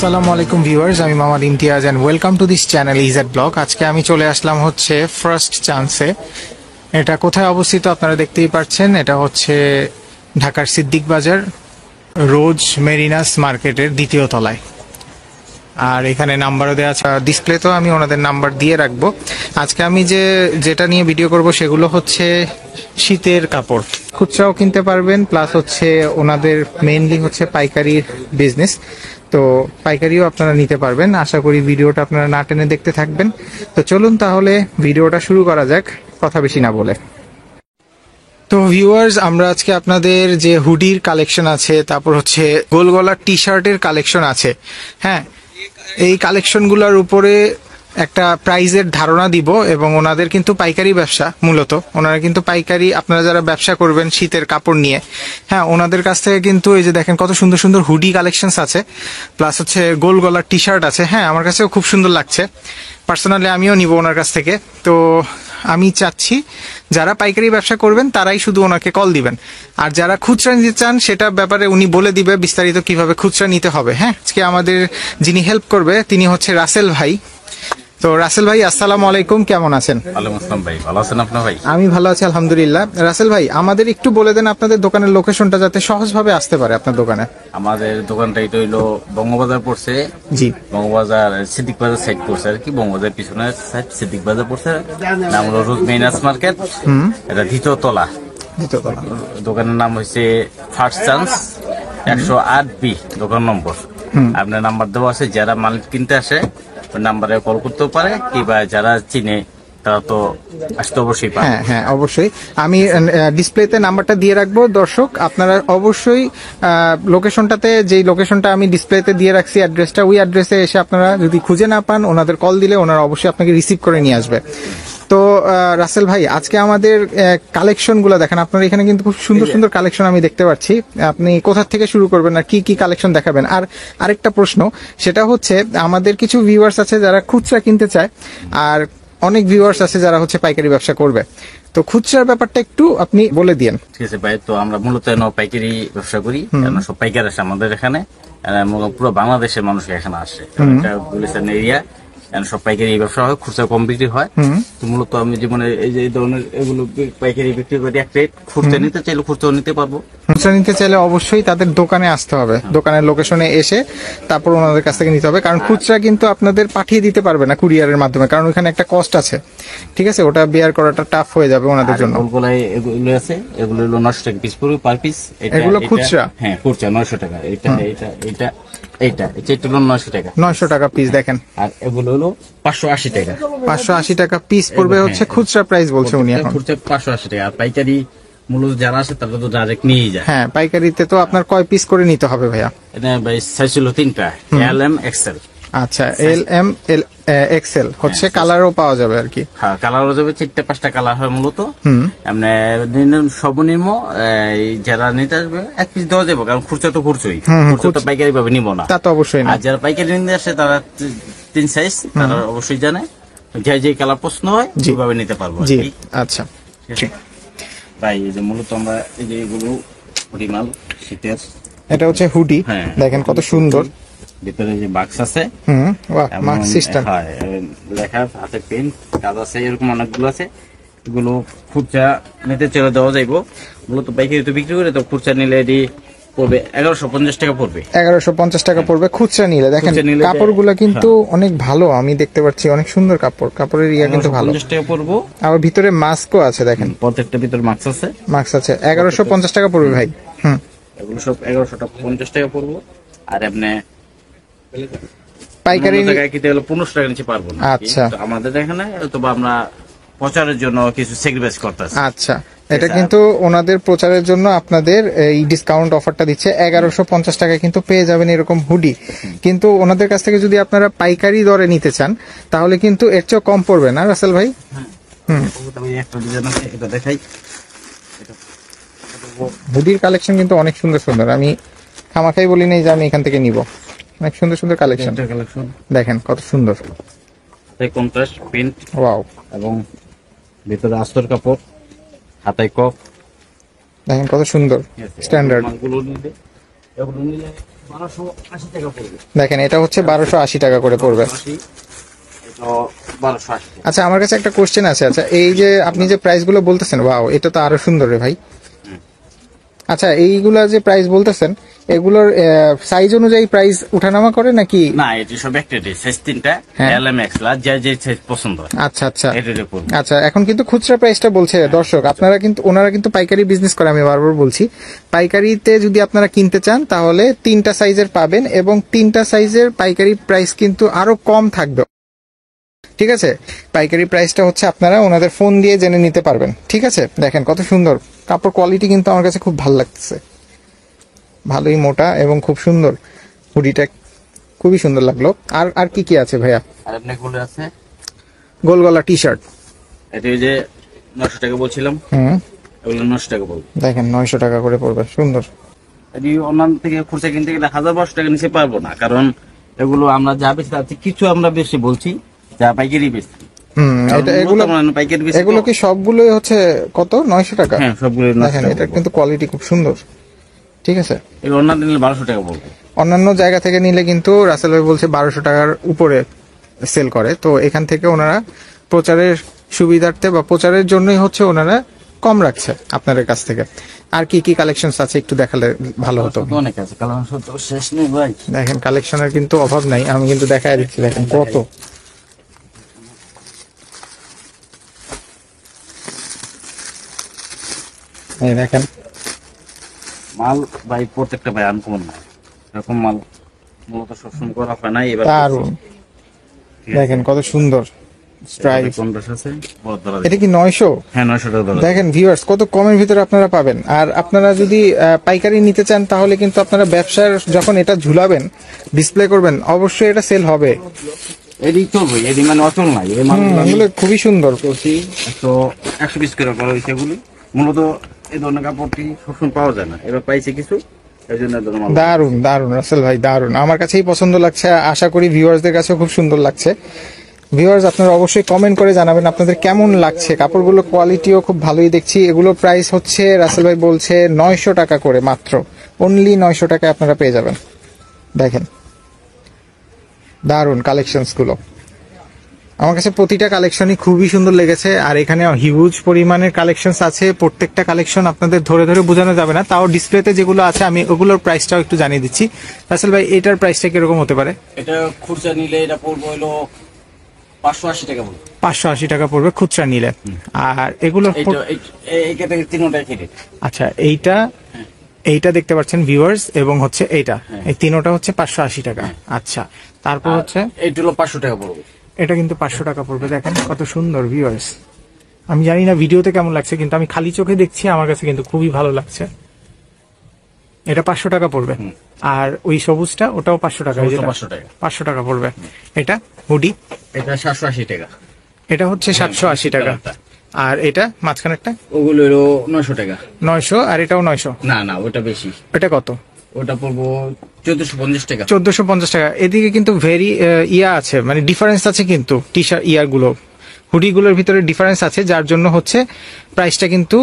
আসসালামু আলাইকুম ভিউয়ার্স, আমি Mohammad Imtiaz and welcome to this channel EZ blog. আজকে আমি চলে আসলাম হচ্ছে ফার্স্ট চান্সে। এটা কোথায় অবস্থিত আপনারা দেখতেই পাচ্ছেন। এটা হচ্ছে ঢাকার সিদ্দিক বাজার রোজ মেরিনাস মার্কেটের দ্বিতীয় তলায়। আর এখানে নাম্বারও দেওয়া আছে, ডিসপ্লেতেও আমি ওনাদের নাম্বার দিয়ে রাখবো। আজকে আমি যেটা নিয়ে ভিডিও করব সেগুলো হচ্ছে শীতের কাপড়। খুচরাও কিনতে পারবেন, প্লাস হচ্ছে ওনাদের মেইনলি হচ্ছে পাইকারির বিজনেস, তো পাইকারিও আপনারা নিতে পারবেন। আশা করি ভিডিওটা আপনারা না টেনে দেখতে থাকবেন। তো চলুন তাহলে ভিডিওটা শুরু করা যাক, কথা বেশি না বলে। তো ভিউয়ার্স, আমরা আজকে আপনাদের যে হুডির কালেকশন আছে, তারপর হচ্ছে গোল গলার টি শার্টের কালেকশন আছে, হ্যাঁ, এই কালেকশনগুলোর উপরে একটা প্রাইজের ধারণা দিব। এবং ওনাদের কিন্তু পাইকারি ব্যবসা, মূলত ওনারা কিন্তু পাইকারি, আপনারা যারা ব্যবসা করবেন শীতের কাপড় নিয়ে, হ্যাঁ, ওনাদের কাছ থেকে কিন্তু এই যে দেখেন কত সুন্দর সুন্দর হুডি কালেকশনস আছে, প্লাস হচ্ছে গোল গলার টি শার্ট আছে। হ্যাঁ, আমার কাছেও খুব সুন্দর লাগছে, পার্সোনালি আমিও নিব ওনার কাছ থেকে। তো আমি চাচ্ছি যারা পাইকারি ব্যবসা করবেন তারাই শুধু ওনাকে কল দিবেন, আর যারা খুচরা নিতে চান সেটার ব্যাপারে উনি বলে দিবে বিস্তারিত কিভাবে খুচরা নিতে হবে। হ্যাঁ, আজকে আমাদের যিনি হেল্প করবে তিনি হচ্ছে রাসেল ভাই। তো রাসেল ভাই, আসসালামু আলাইকুম, কেমন আছেন? ওয়ালাইকুম আসসালাম ভাই, ভালো আছেন আপনি? ভাই আমি ভালো আছি আলহামদুলিল্লাহ। রাসেল ভাই, আমাদের একটু বলে দেন আপনাদের দোকানের লোকেশনটা, যাতে সহজভাবে আসতে পারে আপনার দোকানে। আমাদের দোকানটা এটা হইলো বঙ্গবাজার পড়ছে। জি, বঙ্গবাজার সিদ্দিক বাজার সাইড পড়ছে আর কি, বঙ্গবাজার পিছনের সাইড সিদ্দিক বাজার পড়ছে। নাম হলো রোজ মেরিনাস মার্কেট, এটা দ্বিতীয় তলা। দোকানের নাম হচ্ছে ফার্স্ট চান্স, 108B দোকান নম্বর। আপনার নাম্বার দেওয়া আছে, যারা মাল কিনতে আসে নাম্বারে কল করতেও পারে, কিংবা যারা চিনে তারা তো আসতে অবশ্যই পারে। হ্যাঁ হ্যাঁ, অবশ্যই আমি ডিসপ্লেতে নাম্বারটা দিয়ে রাখবো। দর্শক, আপনারা অবশ্যই লোকেশনটাতে, যেই লোকেশনটা আমি ডিসপ্লেতে দিয়ে রাখছি অ্যাড্রেসটা, ওই অ্যাড্রেসে এসে আপনারা যদি খুঁজে না পান, ওনাদের কল দিলে ওনারা অবশ্যই আপনাকে রিসিভ করে নিয়ে আসবে। তো রাসেল ভাই, আজকে আমাদের কালেকশনগুলো দেখেন, আপনারা এখানে কিন্তু খুব সুন্দর সুন্দর কালেকশন আমি দেখতে পাচ্ছি। আপনি কোথা থেকে শুরু করবেন আর কি কি কালেকশন দেখাবেন? আর আরেকটা প্রশ্ন, সেটা হচ্ছে আমাদের কিছু ভিউয়ার্স আছে যারা খুচরা কিনতে চায়, আর অনেক ভিউয়ার্স আছে যারা হচ্ছে পাইকারি ব্যবসা করবে। তো খুচরার ব্যাপারটা একটু আপনি বলে দিয়েন। ঠিক আছে ভাই, তো আমরা মূলত পাইকারি ব্যবসা করি, সব পাইকার আসে আমাদের এখানে। পুরো বাংলাদেশের মানুষ এখানে আসে, এটা গুলিস্তান এরিয়া, সব পাইকারি ব্যবসা হয়, খুচরা কম বিক্রি হয়। তো মূলত আমি জীবনে এই ধরনের এগুলো পাইকারি বিক্রি করি এক রেট। খুচরা নিতে চাইলে খুচরা নিতে পারবো। খুচরা নিতে চাইলে অবশ্যই তাদের দোকানে আসতে হবে, দোকানের লোকেশনে এসে তারপর ওনাদের কাছ থেকে নিতে হবে, কারণ খুচরা কিন্তু আপনাদের পাঠিয়ে দিতে পারবে না কুরিয়ারের মাধ্যমে, কারণ ওখানে একটা কস্ট আছে। ঠিক আছে, ওটা বেয়ার করাটা টাফ হয়ে যাবে ওনাদের জন্য। এগুলো আছে, এগুলো হলো 900 টাকা পিস পড়বে পার পিস। এগুলো খুচরা? হ্যাঁ, খুচরা 900 টাকা। এটা এটা এটা এটা এটা হলো 900 টাকা, 900 টাকা পিস দেখেন। আর এগুলো হলো 580 টাকা। 580 টাকা পিস পড়বে হচ্ছে খুচরা প্রাইস বলছে উনি এখন। খুচরা 580 টাকা, আর পাইকারি মূলত যারা আছে তারা তো ডাইরেক্ট নিয়ে যায়। হ্যাঁ, পাইকারিতে তো আপনার কয় পিস করে নিতে হবে ভাইয়া? এটা ভাই সাইজ হলো 3টা, LM XL। আচ্ছা, LM XL হচ্ছে, কালারও পাওয়া যাবে আর কি? হ্যাঁ, কালারও যাবে, 4-5টা কালার হয় মূলত। এমনি সর্বনিম্ন যারা নিতে আসবে এক পিস দেওয়া যাবে, কারণ খুচরা তো খুচরোই, খুচরা তো পাইকারি ভাবে নিব না। তা তো অবশ্যই না। আর যারা পাইকারি নিতে আসে তারা 3 সাইজ, তারা অবশ্যই জানে যে কালার পছন্দ হয় যেভাবে নিতে পারবো। জি, আচ্ছা তাই এই যে মূলত আমরা এই যে এগুলো রিমাল শীতের, এটা হচ্ছে হুডি, দেখেন কত সুন্দর। ভিতরে যে বাক্স আছে, বাহ, মার্ক সিস্টেম, লেখা হাতে পেন কাজ আছে, এরকম অনেকগুলো আছে। এগুলো খুচরা নিতে চলে দেওয়া যাইব। মূলত পাইকারি তো বিক্রি করে, তো খুচরা নিলে এটি পড়বে 1150 টাকা পড়বে। 1150 টাকা পড়বে খুচরা নিলে। দেখেন কাপড়গুলো কিন্তু অনেক ভালো, আমি দেখতে পাচ্ছি অনেক সুন্দর কাপড়, কাপড়ের ইয়া কিন্তু ভালো। 50 টাকা পড়বো। আবার ভিতরে মাস্কও আছে, দেখেন প্রত্যেকটা ভিতরে মাস্ক আছে। 1150 টাকা পড়বে ভাই। এগুলো সব 1150 টাকা পড়বো। আর এমনি পাইকারি অন্য জায়গায় কিনতে গেলে 1500 টাকা নিচে পারবো না। আচ্ছা। তো আমাদের এখানে অথবা আমরা প্রচারের জন্য কিছু স্যাক্রিফাইস করতেছি। আচ্ছা, এটা কিন্তু ওনাদের প্রচারের জন্য আপনাদের এই ডিসকাউন্ট অফারটা দিচ্ছে 1150 টাকায় কিন্তু পেয়ে যাবেন এরকম হুডি। কিন্তু ওনাদের কাছ থেকে যদি আপনারা পাইকারি দরে নিতে চান তাহলে কিন্তু এর চেয়েও কম পড়বে না রাসেল ভাই? আমি একটা ডিজাইন আছে, এটা দেখাই। হুডির কালেকশন কিন্তু অনেক সুন্দর সুন্দর, আমি খামাখাই বলি নাই যে আমি এখান থেকে নিব। অনেক সুন্দর সুন্দর কালেকশন, কালেকশন দেখেন কত সুন্দর। কন্ট্রাস্ট প্রিন্ট ওয়াও, এবং ভিতরে আস্তর কাপড়, হাতায় কফ, দেখেন কত সুন্দর স্ট্যান্ডার্ড। মালগুলো নিলে এগুলো নিলে 1280 টাকা পড়বে। দেখেন এটা হচ্ছে 1280 টাকা করে পড়বে। 80, এটা 1280। আচ্ছা, আমার কাছে একটা কোশ্চেন আছে। আচ্ছা, এই যে আপনি যে প্রাইস গুলো বলতেছেন, ওয়াও, এটা তো আরো সুন্দর রে ভাই। আচ্ছা, এইগুলা যে প্রাইস বলতেছেন এগুলোর সাইজ অনুযায়ী প্রাইস উঠানামা করে নাকি? না, এটি সব একটা সাইজ 3টা, হ্যাঁ। এল এম এক্স লার্জ, যে সাইজ পছন্দ হয় আচ্ছা আচ্ছা এটার উপর। আচ্ছা, এখন কিন্তু খুচরা প্রাইসটা বলছে দর্শক। আপনারা কিন্তু, ওনারা কিন্তু পাইকারি বিজনেস করে, আমি বারবার বলছি। পাইকারিতে যদি আপনারা কিনতে চান তাহলে 3টা সাইজের পাবেন এবং 3টা সাইজের পাইকারি প্রাইস কিন্তু আরো কম থাকবে। ঠিক আছে, পাইকারি প্রাইসটা হচ্ছে আপনারা ওনাদের ফোন দিয়ে জেনে নিতে পারবেন। ঠিক আছে, দেখেন কত সুন্দর কাপড় কোয়ালিটি, কিন্তু আমার কাছে খুব ভালো লাগতেছে। ভালোই মোটা এবং খুব সুন্দর হুডিটা, খুবই সুন্দর লাগলো। আর আর কি কি আছে ভাইয়া? আর এমনি গুলো আছে, গোল গলা টি শার্ট, এটা ওই যে 900 টাকা বলছিলাম, এগুলো 900 টাকা বলবো। দেখেন 900 টাকা করে পড়বে, সুন্দর। এটি অন্যান্য থেকে খুচরা কিনতে গেলে 1200 টাকা নিচে পারবো না, কারণ এগুলো আমরা যা বেশি আছে কিছু আমরা বেশি বলছি, যা পাইকারি বেশি। এটা এগুলো পাইকারি বেশি। এগুলো কি সবগুলোই হচ্ছে কত? 900 টাকা? হ্যাঁ, সবগুলো দেখেন এটা কিন্তু কোয়ালিটি খুব সুন্দর। ঠিক আছে, এগুলো অন্যান্য নিলে 1200 টাকা বলবো। অন্যান্য জায়গা থেকে নিলে কিন্তু রাসেল ভাই বলছে 1200 টাকার উপরে সেল করে। তো এখান থেকে ওনারা প্রচারের সুবিধার্থে বা প্রচারের জন্যই হচ্ছে ওনারা কম রাখছে আপনাদের কাছ থেকে। আর কি কি কালেকশনস আছে একটু দেখালে ভালো হতো। অনেক আছে, কারণ সত্য শেষ নেই ভাই। দেখেন কালেকশনের কিন্তু অভাব নাই, আমি কিন্তু দেখাই দিচ্ছি। দেখেন কত, এই দেখেন মাল ভাই, প্রত্যেকটা ভাই আনকমন না, এরকম মাল মূলত সবসময় করা হয় না। এবার দারুন, দেখেন কত সুন্দর স্ট্রাইপ। কন্ট্রাস্ট আছে, বড় ধরা। এটা কি 900? হ্যাঁ, 900 টাকা ধরা। দেখেন ভিউয়ার্স, কত কমের ভিতরে আপনারা পাবেন। আর আপনারা যদি পাইকারি নিতে চান তাহলে কিন্তু আপনারা ব্যবসার যখন এটা ঝুলাবেন, ডিসপ্লে করবেন, অবশ্যই এটা সেল হবে। এডি চলবে, এডি মানে অচল নাই। এই মালগুলো এগুলো খুবই সুন্দর। করছি 100 পিস করে করা হয়েছে। এগুলি মূলত এই ধরনের কাপড়টি সবসময় পাওয়া যায় না, এবার পাইছে কিছু, এই জন্য এই ধরনের মাল। দারুন দারুন রাসেল ভাই, দারুন। আমার কাছেই পছন্দ লাগছে, আশা করি ভিউয়ার্সদের কাছেও খুব সুন্দর লাগছে। ভিউয়ার্স, আপনারা অবশ্যই কমেন্ট করে জানাবেন আপনাদের কেমন লাগছে। কাপড়গুলো কোয়ালিটিও খুব ভালোই দেখছি। এগুলো প্রাইস হচ্ছে রাসেল ভাই বলছে 900 টাকা করে, মাত্র অনলি 900 টাকায় আপনারা পেয়ে যাবেন। দেখেন দারুন কালেকশনস গুলো, আমার কাছে প্রতিটা কালেকশনই খুবই সুন্দর লেগেছে। আর এখানে হিউজ পরিমাণের কালেকশনস আছে, প্রত্যেকটা কালেকশন আপনাদের ধরে ধরে বোঝানো যাবে না। তাও ডিসপ্লেতে যেগুলো আছে আমি ওগুলোর প্রাইসটাও একটু জানিয়ে দিচ্ছি। রাসেল ভাই, এটার প্রাইসটা কিরকম হতে পারে? এটা খুচরা নিলে এটা পড়বে হলো 580 টাকা বলবো। 580 টাকা পড়বে খুচরা নিলে। আর এগুলো এই ক্যাটাগরি তিনটাই কেটে। আচ্ছা, এইটা দেখতে পাচ্ছেন ভিউয়ার্স, এবং হচ্ছে এইটা, এই তিনোটা হচ্ছে 580 টাকা। আচ্ছা, তারপর হচ্ছে এইটা হলো 500 টাকা পড়বে। এটা কিন্তু 500 টাকা পড়বে। দেখেন কত সুন্দর ভিউয়ার্স, আমি জানি না ভিডিওতে কেমন লাগছে, কিন্তু আমি খালি চোখে দেখছি, আমার কাছে কিন্তু খুবই ভালো লাগছে। এটা 500 টাকা পড়বে। আর ওই সবুজটা, ওটাও 500 টাকা। 500 টাকা। 500 টাকা পড়বে। এটা হুডি, এটা 780 টাকা। এটা হচ্ছে 780 টাকা। আর এটা মাঝখানেরটা, ওগুলো হলো 900 টাকা। 900। আর এটাও 900? না না, ওটা বেশি। এটা কত? ওটা পড়বো 1450 টাকা। 1450 টাকা। এদিকে কিন্তু ভেরি ইয়া আছে, মানে ডিফারেন্স আছে কিন্তু টি শার্ট ইয়ারগুলো, হুডিগুলোর ভিতরে ডিফারেন্স আছে, যার জন্য হচ্ছে প্রাইসটা কিন্তু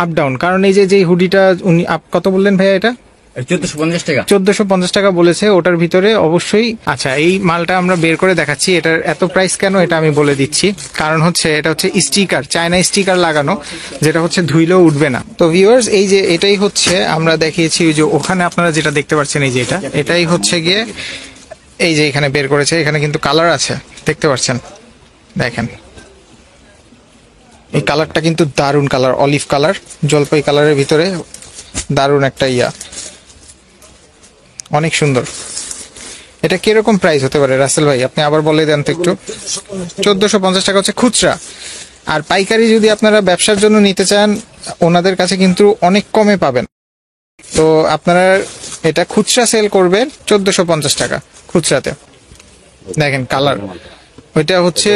আপ ডাউন। কারণ এই যে হুডিটা উনি কত বললেন ভাইয়া? এটা 1450 টাকা। 1450 টাকা বলেছে। ওটার ভিতরে অবশ্যই, আচ্ছা এই মালটা আমরা বের করে দেখাচ্ছি। এটার এত প্রাইস কেন এটা আমি বলে দিচ্ছি। কারণ হচ্ছে এটা হচ্ছে স্টিকার, চায়না স্টিকার লাগানো, যেটা হচ্ছে ধুইলেও উঠবে না। তো ভিউয়ার্স, এই যে এটাই হচ্ছে আমরা দেখিয়েছি, ওই যে ওখানে আপনারা যেটা দেখতে পাচ্ছেন, এই যে এটাই হচ্ছে গিয়ে, এই যে এখানে বের করেছে। এখানে কিন্তু কালার আছে, দেখতে পাচ্ছেন। দেখেন এই কালারটা কিন্তু দারুন কালার, অলিভ কালার, জলপাই কালারের ভিতরে দারুন একটা ইয়া। অনেক সুন্দর। এটা কিরকম প্রাইস হতে পারে রাসেল ভাই, আপনি আবার বলে দেন তো একটু। 1450 টাকা হচ্ছে খুচরা। আর পাইকারি যদি আপনারা ব্যবসার জন্য নিতে চান, ওনাদের কাছে কিন্তু অনেক কমে পাবেন। তো আপনারা এটা খুচরা সেল করবেন 1450 টাকা খুচরাতে। দেখেন কালার, ওইটা হচ্ছে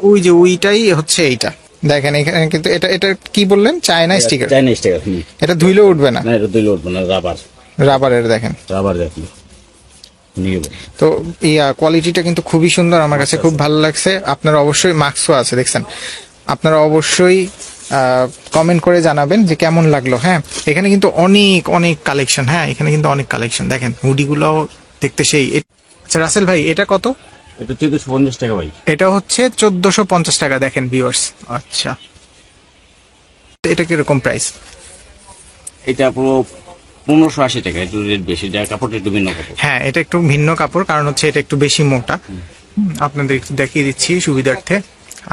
ওই যে ওইটাই হচ্ছে এইটা। দেখেন এখানে কিন্তু এটা এটা কি বললেন, চায়না স্টিকার। চাইনা স্টিকার। এটা ধুইলেও উঠবে না, না এটা দিলে উঠবে না, রাবার। রাবারের দেখেন। রাবার দেখি নিয়ে তো কোয়ালিটিটা কিন্তু খুবই সুন্দর, আমার কাছে খুব ভালো লাগছে। আপনারা অবশ্যই মাস্কও আছে দেখছেন, আপনারা অবশ্যই কমেন্ট করে জানাবেন যে কেমন লাগলো। হ্যাঁ, এখানে কিন্তু অনেক অনেক কালেকশন। হ্যাঁ, এখানে কিন্তু অনেক কালেকশন। দেখেন হুডিগুলোও দেখতে সেই। আচ্ছা রাসেল ভাই, এটা কত? এটা 1450 টাকা ভাই। এটা হচ্ছে 1450 টাকা। দেখেন ভিউয়ার্স। আচ্ছা, এটা কিরকম প্রাইস? এটা পুরো 1580 টাকা, একটু রেট বেশি, যা কাপড়টা একটু ভিন্ন কাপড়। হ্যাঁ, এটা একটু ভিন্ন কাপড়, কারণ হচ্ছে এটা একটু বেশি মোটা। আপনাদের একটু দেখিয়ে দিচ্ছি সুবিধার্থে।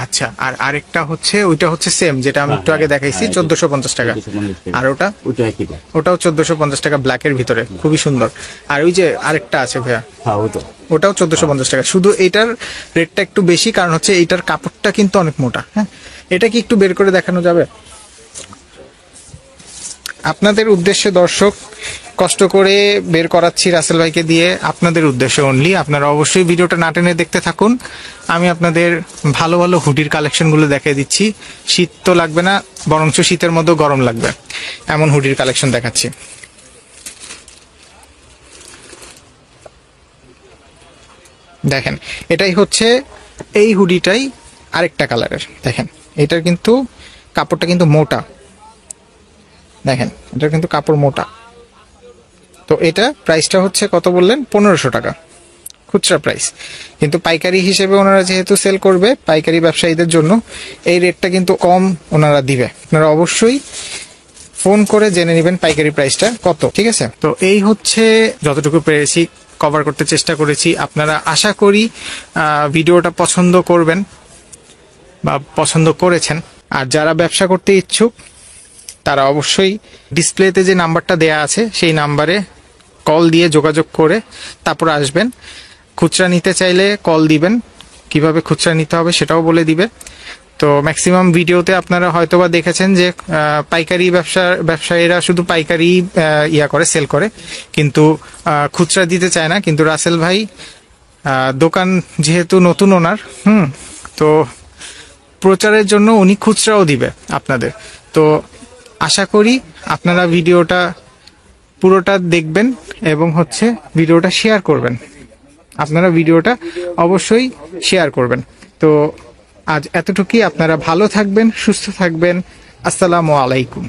আচ্ছা, আর আরেকটা হচ্ছে ওইটা হচ্ছে সেম, যেটা আমি একটু আগে দেখাইছি, 1450 টাকা। আর ওটা ওটা একই দাম। ওটাও 1450 টাকা, ব্ল্যাকের ভিতরে, খুবই সুন্দর। আর ওই যে আরেকটা আছে ভাইয়া, হ্যাঁ ওটা ওটাও 1450 টাকা। শুধু এইটার রেটটা একটু বেশি, কারণ হচ্ছে এইটার কাপড়টা কিন্তু অনেক মোটা। হ্যাঁ, এটা কি একটু বের করে দেখানো যাবে আপনাদের উদ্দেশ্যে? দর্শক, কষ্ট করে বের করাচ্ছি রাসেল ভাইকে দিয়ে, আপনাদের উদ্দেশ্যে অনলি। আপনারা অবশ্যই ভিডিওটা না টেনে দেখতে থাকুন। আমি আপনাদের ভালো ভালো হুডির কালেকশনগুলো দেখিয়ে দিচ্ছি। শীত তো লাগবে না, বরঞ্চ শীতের মধ্যেও গরম লাগবে এমন হুডির কালেকশন দেখাচ্ছি। দেখেন, এটাই হচ্ছে এই হুডিটাই আরেকটা কালারের। দেখেন, এটার কিন্তু কাপড়টা কিন্তু মোটা। দেখেন, এটার কিন্তু কাপড় মোটা। তো এটা প্রাইসটা হচ্ছে কত বললেন? 1500 টাকা খুচরা প্রাইস। কিন্তু পাইকারি হিসেবে ওনারা যেহেতু সেল করবে, পাইকারি ব্যবসায়ীদের জন্য এই রেটটা কিন্তু কম ওনারা দিবে। আপনারা অবশ্যই ফোন করে জেনে নেবেন পাইকারি প্রাইসটা কত, ঠিক আছে? তো এই হচ্ছে যতটুকু পেরেছি কভার করতে চেষ্টা করেছি। আপনারা আশা করি ভিডিওটা পছন্দ করবেন বা পছন্দ করেছেন। আর যারা ব্যবসা করতে ইচ্ছুক, তারা অবশ্যই ডিসপ্লেতে যে নাম্বারটা দেয়া আছে সেই নাম্বারে কল দিয়ে যোগাযোগ করে তারপর আসবেন। খুচরা নিতে চাইলে কল দিবেন, কিভাবে খুচরা নিতে হবে সেটাও বলে দিবে। তো ম্যাক্সিমাম ভিডিওতে আপনারা হয়তোবা দেখেছেন যে পাইকারি ব্যবসায়ীরা শুধু পাইকারি করে, সেল করে, কিন্তু খুচরা দিতে চায় না। কিন্তু রাসেল ভাই দোকান যেহেতু নতুন ওনার, তো প্রচারের জন্য উনি খুচরাও দিবে আপনাদের। তো আশা করি আপনারা ভিডিওটা পুরোটা দেখবেন এবং হচ্ছে ভিডিওটা শেয়ার করবেন। আপনারা ভিডিওটা অবশ্যই শেয়ার করবেন। তো আজ এতটুকুই। আপনারা ভালো থাকবেন, সুস্থ থাকবেন। আসসালামু আলাইকুম।